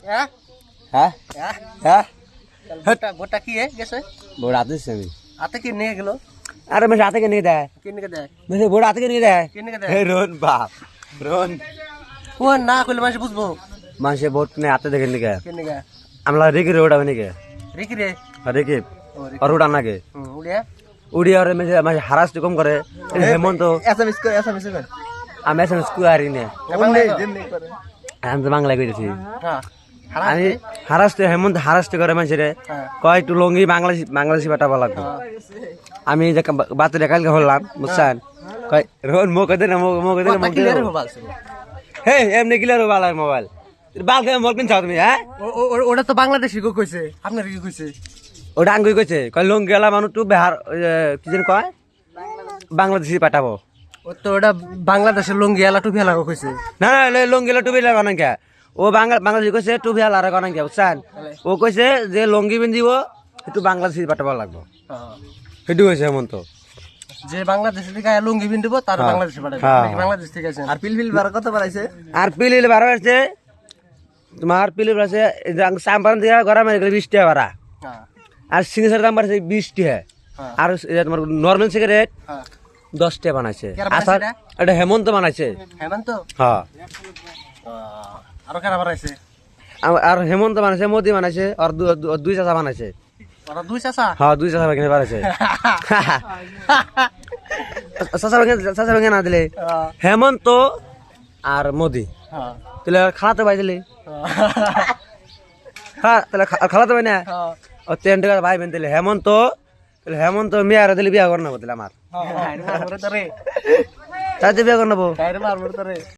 হ্যাঁ হ্যাঁ হ্যাঁ হ্যাঁ ভোটটা কি গেছে ভোট হাতে দিচ্ছি আমি। হাতে কি নিয়ে গেল আরে মেশে হাতে কে নিয়ে দেয়, কিনে দেয় মেশে ভোট হাতে কে নিয়ে দেয়। কিনে দেয় হে রোহন বাপ রোহন, ও না কইলে মানুষ বুঝবো মানুষের ভোট নিয়ে হাতে দেখেন নিকে কিনে গে আমরা রেখে রোড হবে নিকে রিকি রে রেখে ও রিকি আর উড়ান নাগে উড়িয়া উড়িয়া আর মেশে মাঝে হারাস কম করে হেমন্ত এসএমএস কর আমি এসে স্কুয়ারি নে বাংলা যেমনি করে আমি তো বাংলা কইতেছি। হ্যাঁ আমি হারাস্তে হেমন্ত হারাস্তে করে মানুষের হ্যাঁ কয় একটু লঙ্গি বাংলাদেশি পাঠাবো লাগবে। আমি যে বাতিটা কালকে হলাম বুঝছেন, কয় রোহন মুখ দে না মুখ দে না মুখ দে না। হে এমনি কিলার ভালো মোবাইল বাল খেয়ে মোবাইল কিনছাও তুমি? হ্যাঁ ওটা তো বাংলাদেশি গো কইছে আপনার কি কইছে ওটা আঙ্গুই কইছে, কয় লঙ্গি গেলা মানুষ তো বিহার কি যেন কয় বাংলাদেশি পাঠাবো। ও তো ওটা বাংলাদেশের লুঙ্গি এলা টুপি এলা কইছে না না লঙ্গি গেলা টুপি লাগা না কে, ও বাংলাদেশি কইছে টুপি লাগা কোন কে বুঝছেন। ও কইছে যে লঙ্গি পিন্ধিব একটু বাংলাদেশি পাঠাবো লাগবো, সেটু কইছে হেমন্ত। যে বাংলাদেশ থেকে লুঙ্গি পিন্ধিব তার বাংলাদেশে পাঠাবে নাকি বাংলাদেশ থেকে আছে আর পিলপিল বার কত বাড়াইছে আর পিলিল বারো আছে তোমার পিলিল আছে সাম্পান দিয়া গরম 20 টাকা ভাড়া, হ্যাঁ আর সিগনেচার দাম বাড়ছে 20 টাকা, আর তোমার নর্মাল সিগারেট হ্যাঁ 10 টাকা বানাইছে। কারা বানাইছে আচ্ছা এটা? এটা হেমন্ত বানাইছে। হেমন্ত হ্যাঁ আরো কারা বাড়াইছে আর হেমন্ত বানাইছে, মোদি বানাইছে, আর দুই চাচা বানাইছে। ওরা দুই চাচা হ্যাঁ দুই চাচা বানাইছে বানাইছে। চাচা ভাঙে না দিলে হেমন্ত আর মোদি তাহলে খালাতে পাই দিলে, হ্যাঁ তাহলে খালাতে পাই না ও 10 টাকা ভাই বেন দিলে হেমন্ত, তাহলে হেমন্ত মেয়ার দিলে বিয়া করে নেবো তাহলে আমার হ্যাঁ তাই বিয়া করে নেবো।